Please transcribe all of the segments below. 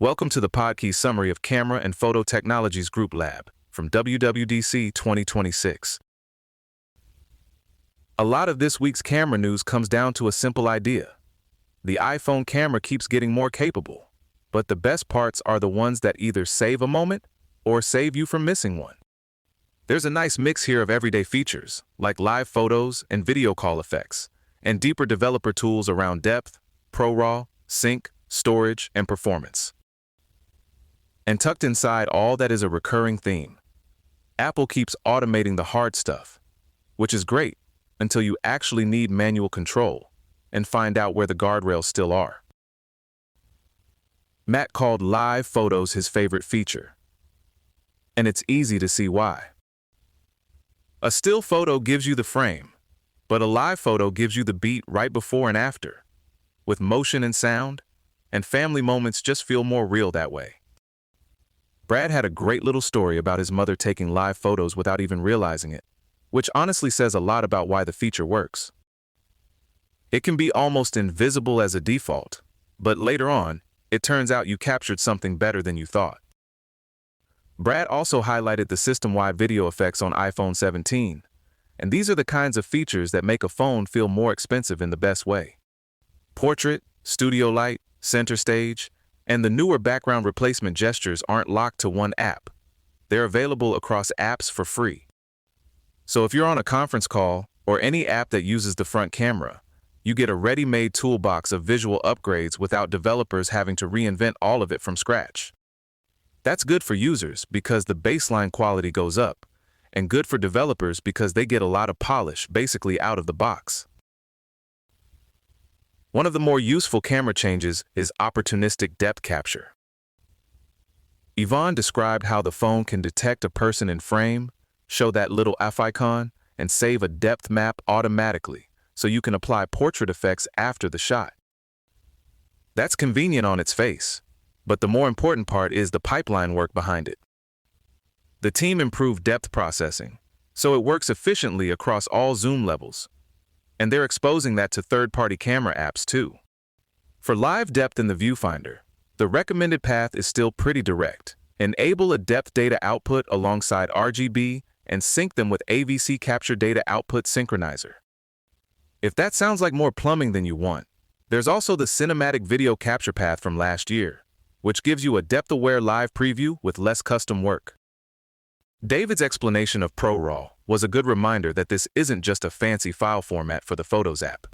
Welcome to the Podkey summary of Camera and Photo Technologies Group Lab from WWDC 2026. A lot of this week's camera news comes down to a simple idea. The iPhone camera keeps getting more capable, but the best parts are the ones that either save a moment or save you from missing one. There's a nice mix here of everyday features, like live photos and video call effects, and deeper developer tools around depth, ProRAW, sync, storage, and performance. And tucked inside all that is a recurring theme. Apple keeps automating the hard stuff, which is great until you actually need manual control and find out where the guardrails still are. Matt called live photos his favorite feature, and it's easy to see why. A still photo gives you the frame, but a live photo gives you the beat right before and after, with motion and sound, and family moments just feel more real that way. Brad had a great little story about his mother taking live photos without even realizing it, which honestly says a lot about why the feature works. It can be almost invisible as a default, but later on, it turns out you captured something better than you thought. Brad also highlighted the system-wide video effects on iPhone 17, and these are the kinds of features that make a phone feel more expensive in the best way. Portrait, studio light, center stage, and the newer background replacement gestures aren't locked to one app. They're available across apps for free. So if you're on a conference call or any app that uses the front camera, you get a ready-made toolbox of visual upgrades without developers having to reinvent all of it from scratch. That's good for users because the baseline quality goes up, and good for developers because they get a lot of polish basically out of the box. One of the more useful camera changes is opportunistic depth capture. Yvonne described how the phone can detect a person in frame, show that little F icon, and save a depth map automatically, so you can apply portrait effects after the shot. That's convenient on its face, but the more important part is the pipeline work behind it. The team improved depth processing, so it works efficiently across all zoom levels, and they're exposing that to third-party camera apps too. For live depth in the viewfinder, the recommended path is still pretty direct. Enable a depth data output alongside RGB and sync them with AVC capture data output synchronizer. If that sounds like more plumbing than you want, there's also the cinematic video capture path from last year, which gives you a depth-aware live preview with less custom work. David's explanation of ProRAW was a good reminder that this isn't just a fancy file format for the Photos app.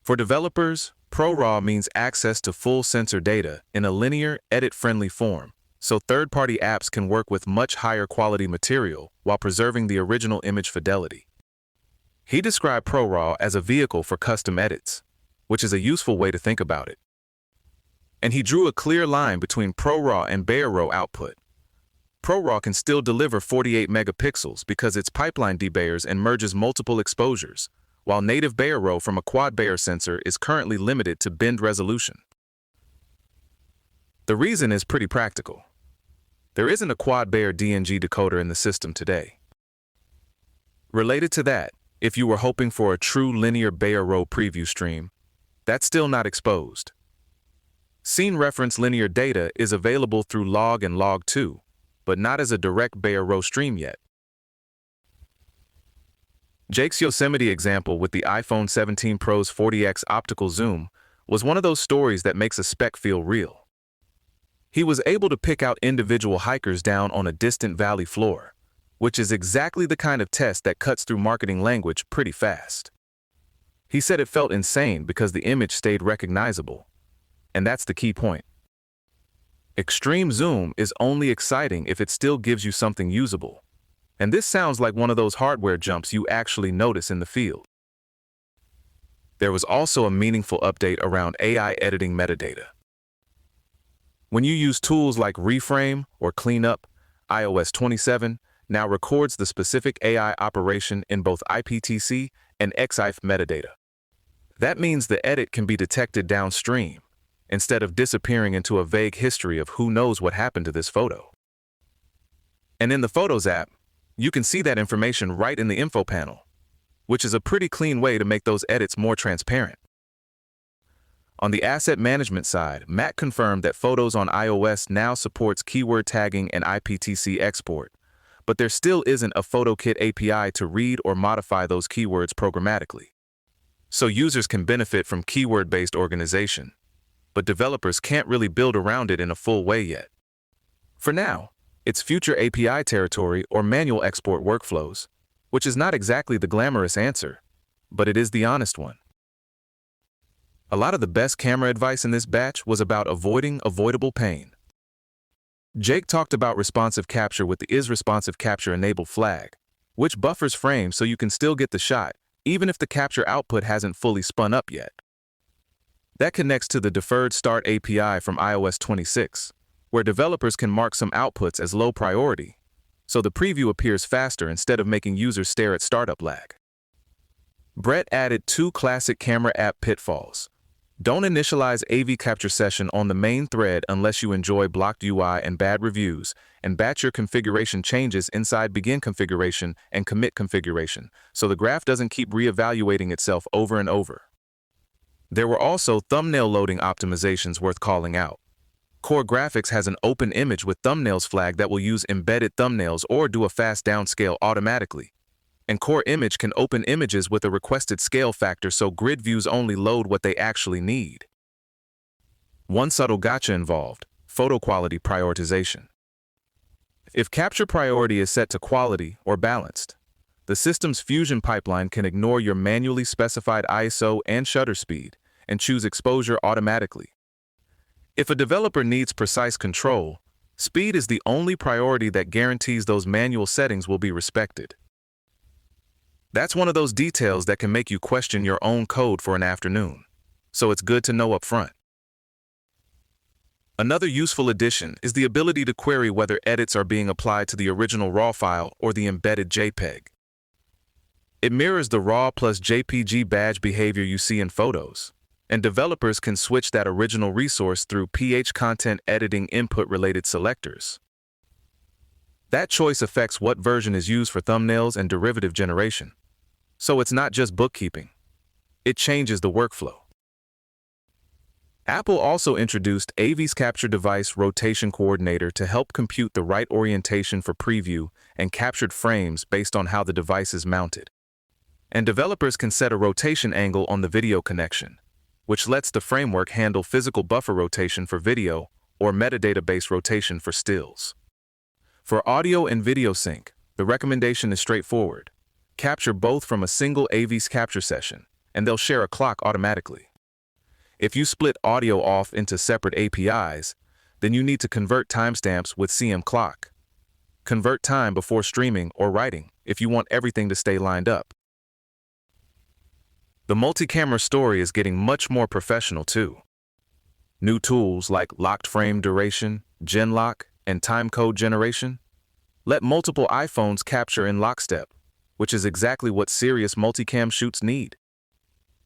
For developers, ProRAW means access to full sensor data in a linear, edit-friendly form, so third-party apps can work with much higher quality material while preserving the original image fidelity. He described ProRAW as a vehicle for custom edits, which is a useful way to think about it. And he drew a clear line between ProRAW and BareRAW output. ProRAW can still deliver 48 megapixels because its pipeline debayers and merges multiple exposures, while native BareRAW from a quad Bayer sensor is currently limited to bend resolution. The reason is pretty practical. There isn't a quad Bayer DNG decoder in the system today. Related to that, if you were hoping for a true linear BareRAW preview stream, that's still not exposed. Scene reference linear data is available through Log and Log2, but not as a direct BareRAW stream yet. Jake's Yosemite example with the iPhone 17 Pro's 40x optical zoom was one of those stories that makes a spec feel real. He was able to pick out individual hikers down on a distant valley floor, which is exactly the kind of test that cuts through marketing language pretty fast. He said it felt insane because the image stayed recognizable, and that's the key point. Extreme zoom is only exciting if it still gives you something usable, and this sounds like one of those hardware jumps you actually notice in the field. There was also a meaningful update around AI editing metadata. When you use tools like Reframe or Cleanup, iOS 27 now records the specific AI operation in both IPTC and XIF metadata. That means the edit can be detected downstream, instead of disappearing into a vague history of who knows what happened to this photo. And in the Photos app, you can see that information right in the info panel, which is a pretty clean way to make those edits more transparent. On the asset management side, Matt confirmed that Photos on iOS now supports keyword tagging and IPTC export, but there still isn't a PhotoKit API to read or modify those keywords programmatically. So users can benefit from keyword-based organization, but developers can't really build around it in a full way yet. For now, it's future API territory or manual export workflows, which is not exactly the glamorous answer, but it is the honest one. A lot of the best camera advice in this batch was about avoiding avoidable pain. Jake talked about responsive capture with the isResponsive capture enabled flag, which buffers frames so you can still get the shot, even if the capture output hasn't fully spun up yet. That connects to the deferred start API from iOS 26, where developers can mark some outputs as low priority, so the preview appears faster instead of making users stare at startup lag. Brett added 2 classic camera app pitfalls. Don't initialize AV capture session on the main thread unless you enjoy blocked UI and bad reviews, and batch your configuration changes inside begin configuration and commit configuration, so the graph doesn't keep reevaluating itself over and over. There were also thumbnail loading optimizations worth calling out. Core Graphics has an open image with thumbnails flag that will use embedded thumbnails or do a fast downscale automatically. And Core Image can open images with a requested scale factor so grid views only load what they actually need. One subtle gotcha involved: photo quality prioritization. If capture priority is set to quality or balanced, the system's Fusion pipeline can ignore your manually specified ISO and shutter speed and choose exposure automatically. If a developer needs precise control, speed is the only priority that guarantees those manual settings will be respected. That's one of those details that can make you question your own code for an afternoon, so it's good to know up front. Another useful addition is the ability to query whether edits are being applied to the original RAW file or the embedded JPEG. It mirrors the RAW plus JPG badge behavior you see in Photos, and developers can switch that original resource through PH content editing input-related selectors. That choice affects what version is used for thumbnails and derivative generation. So it's not just bookkeeping. It changes the workflow. Apple also introduced AV's Capture Device Rotation Coordinator to help compute the right orientation for preview and captured frames based on how the device is mounted. And developers can set a rotation angle on the video connection, which lets the framework handle physical buffer rotation for video or metadata-based rotation for stills. For audio and video sync, the recommendation is straightforward. Capture both from a single AV's capture session, and they'll share a clock automatically. If you split audio off into separate APIs, then you need to convert timestamps with CM clock. Convert time before streaming or writing if you want everything to stay lined up. The multi-camera story is getting much more professional too. New tools like locked frame duration, GenLock, and timecode generation let multiple iPhones capture in lockstep, which is exactly what serious multicam shoots need.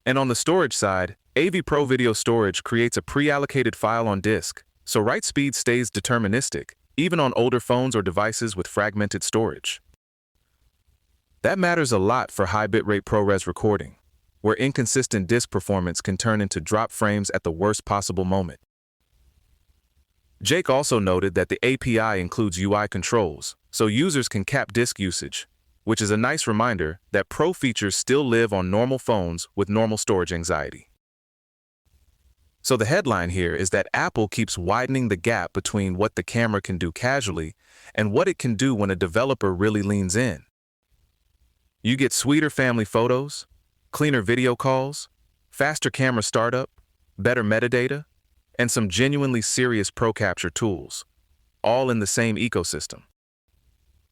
And on the storage side, AV Pro Video Storage creates a pre-allocated file on disk, so write speed stays deterministic, even on older phones or devices with fragmented storage. That matters a lot for high bitrate ProRes recording, where inconsistent disk performance can turn into drop frames at the worst possible moment. Jake also noted that the API includes UI controls, so users can cap disk usage, which is a nice reminder that Pro features still live on normal phones with normal storage anxiety. So the headline here is that Apple keeps widening the gap between what the camera can do casually and what it can do when a developer really leans in. You get sweeter family photos, cleaner video calls, faster camera startup, better metadata, and some genuinely serious pro capture tools, all in the same ecosystem.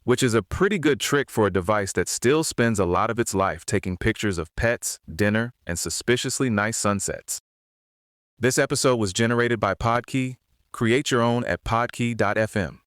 Which is a pretty good trick for a device that still spends a lot of its life taking pictures of pets, dinner, and suspiciously nice sunsets. This episode was generated by Podkey. Create your own at podkey.fm.